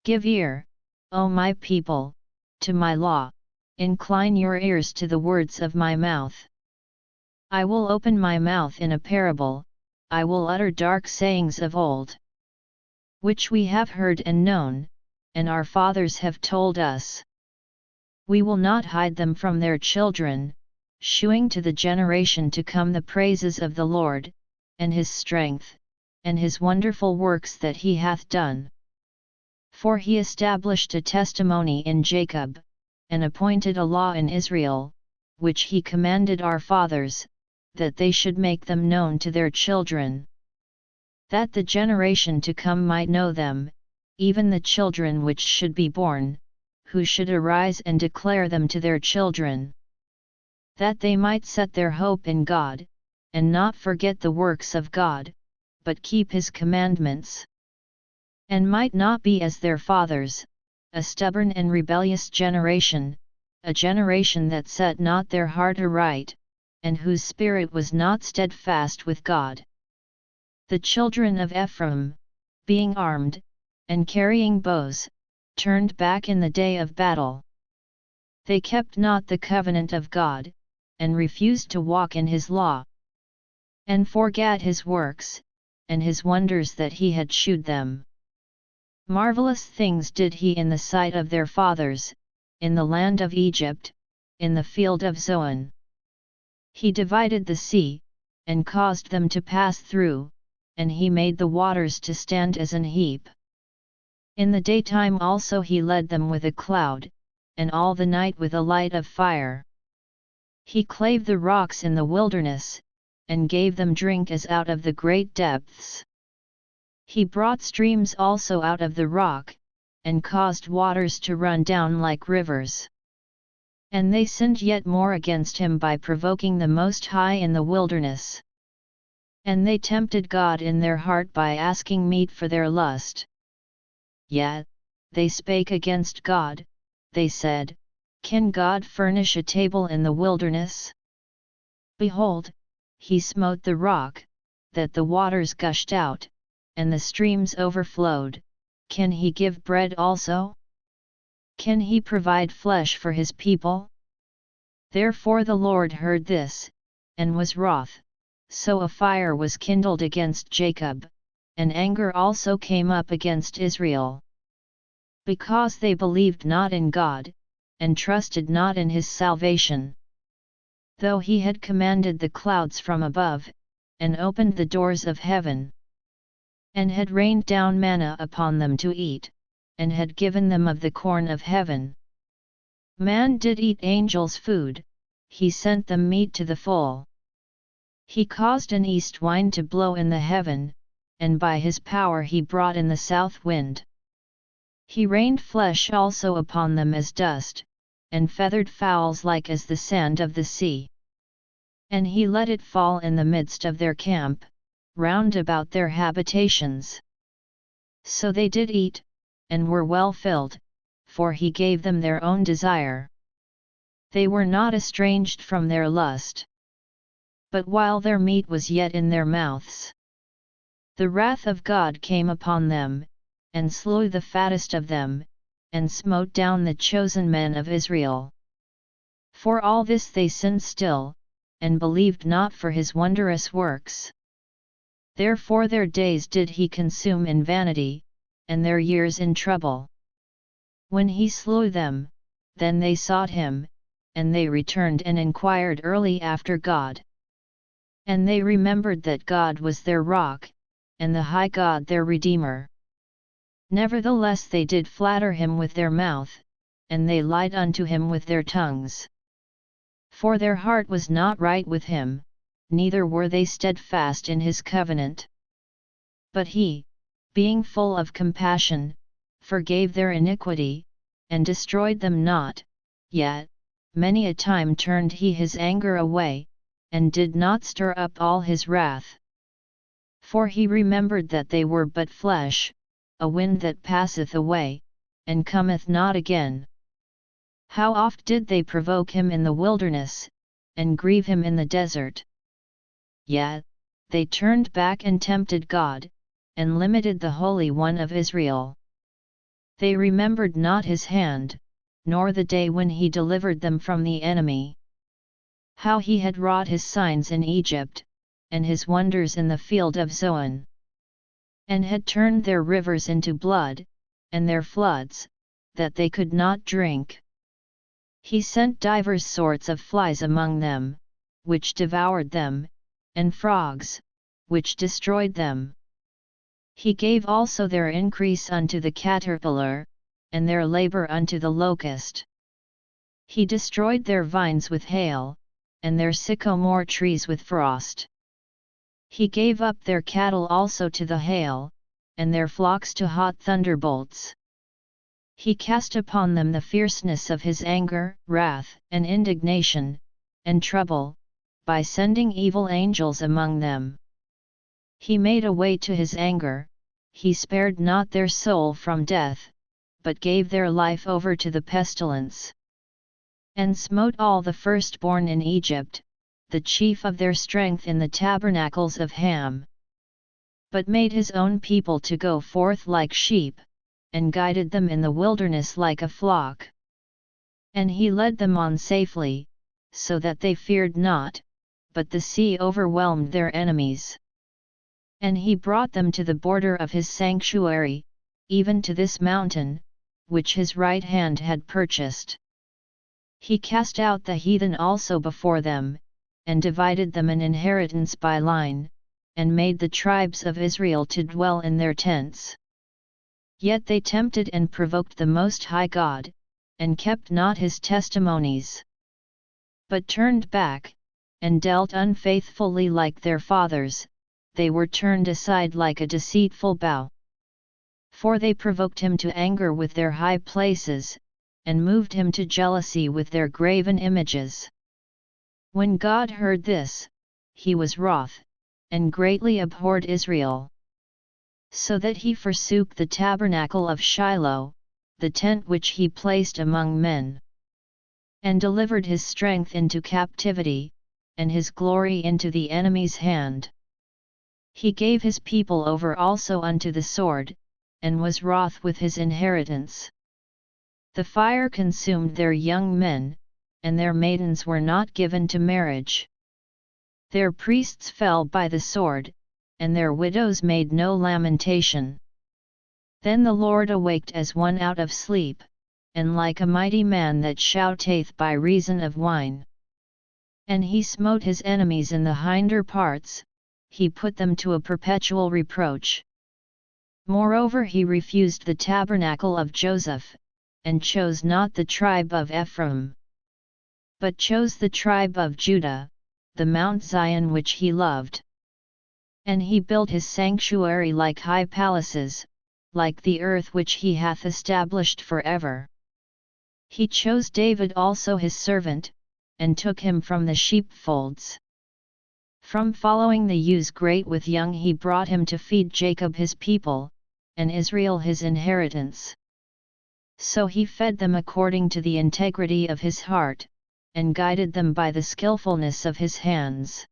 Give ear, O my people, to my law, incline your ears to the words of my mouth. I will open my mouth in a parable, I will utter dark sayings of old, which we have heard and known, and our fathers have told us. We will not hide them from their children, shewing to the generation to come the praises of the Lord, and His strength, and His wonderful works that He hath done. For He established a testimony in Jacob, and appointed a law in Israel, which He commanded our fathers, that they should make them known to their children, that the generation to come might know them, even the children which should be born, who should arise and declare them to their children, that they might set their hope in God, and not forget the works of God, but keep His commandments, and might not be as their fathers, a stubborn and rebellious generation, a generation that set not their heart aright, and whose spirit was not steadfast with God. The children of Ephraim, being armed, and carrying bows, turned back in the day of battle. They kept not the covenant of God, and refused to walk in His law, and forgat His works, and His wonders that He had shewed them. Marvelous things did He in the sight of their fathers, in the land of Egypt, in the field of Zoan. He divided the sea, and caused them to pass through, and He made the waters to stand as an heap. In the daytime also He led them with a cloud, and all the night with a light of fire. He clave the rocks in the wilderness, and gave them drink as out of the great depths. He brought streams also out of the rock, and caused waters to run down like rivers. And they sinned yet more against Him by provoking the Most High in the wilderness. And they tempted God in their heart by asking meat for their lust. Yet, they spake against God, they said, Can God furnish a table in the wilderness? Behold, He smote the rock, that the waters gushed out, and the streams overflowed. Can He give bread also? Can He provide flesh for His people? Therefore the Lord heard this, and was wroth, so a fire was kindled against Jacob, and anger also came up against Israel. Because they believed not in God, and trusted not in His salvation. Though He had commanded the clouds from above, and opened the doors of heaven, and had rained down manna upon them to eat, and had given them of the corn of heaven. Man did eat angels' food, He sent them meat to the full. He caused an east wind to blow in the heaven, and by His power He brought in the south wind. He rained flesh also upon them as dust, and feathered fowls like as the sand of the sea. And He let it fall in the midst of their camp, round about their habitations. So they did eat, and were well filled, for He gave them their own desire. They were not estranged from their lust. But while their meat was yet in their mouths, the wrath of God came upon them, and slew the fattest of them, and smote down the chosen men of Israel. For all this they sinned still, and believed not for His wondrous works. Therefore their days did He consume in vanity, and their years in trouble. When He slew them, then they sought Him, and they returned and inquired early after God. And they remembered that God was their rock, and the high God their Redeemer. Nevertheless they did flatter Him with their mouth, and they lied unto Him with their tongues. For their heart was not right with Him, neither were they steadfast in His covenant. But He, being full of compassion, forgave their iniquity, and destroyed them not, yet, many a time turned He His anger away, and did not stir up all His wrath. For He remembered that they were but flesh, a wind that passeth away, and cometh not again. How oft did they provoke Him in the wilderness, and grieve Him in the desert? Yet, they turned back and tempted God, and limited the Holy One of Israel. They remembered not his hand, nor the day when he delivered them from the enemy. How he had wrought his signs in Egypt, and his wonders in the field of Zoan. And had turned their rivers into blood, and their floods, that they could not drink. He sent divers sorts of flies among them, which devoured them, and frogs, which destroyed them. He gave also their increase unto the caterpillar, and their labor unto the locust. He destroyed their vines with hail, and their sycamore trees with frost. He gave up their cattle also to the hail, and their flocks to hot thunderbolts. He cast upon them the fierceness of his anger, wrath, and indignation, and trouble, by sending evil angels among them. He made a way to his anger, he spared not their soul from death, but gave their life over to the pestilence. And smote all the firstborn in Egypt, the chief of their strength in the tabernacles of Ham. But made his own people to go forth like sheep, and guided them in the wilderness like a flock. And he led them on safely, so that they feared not, but the sea overwhelmed their enemies. And he brought them to the border of his sanctuary, even to this mountain, which his right hand had purchased. He cast out the heathen also before them, and divided them an inheritance by line, and made the tribes of Israel to dwell in their tents. Yet they tempted and provoked the Most High God, and kept not his testimonies. But turned back, and dealt unfaithfully like their fathers, they were turned aside like a deceitful bow. For they provoked him to anger with their high places, and moved him to jealousy with their graven images. When God heard this, he was wroth, and greatly abhorred Israel. So that he forsook the tabernacle of Shiloh, the tent which he placed among men. And delivered his strength into captivity, and his glory into the enemy's hand. He gave his people over also unto the sword, and was wroth with his inheritance. The fire consumed their young men, and their maidens were not given to marriage. Their priests fell by the sword, and their widows made no lamentation. Then the Lord awaked as one out of sleep, and like a mighty man that shouteth by reason of wine. And he smote his enemies in the hinder parts, he put them to a perpetual reproach. Moreover he refused the tabernacle of Joseph, and chose not the tribe of Ephraim, but chose the tribe of Judah, the Mount Zion which he loved. And he built his sanctuary like high palaces, like the earth which he hath established forever. He chose David also his servant, and took him from the sheepfolds. From following the ewes great with young he brought him to feed Jacob his people, and Israel his inheritance. So he fed them according to the integrity of his heart, and guided them by the skillfulness of his hands.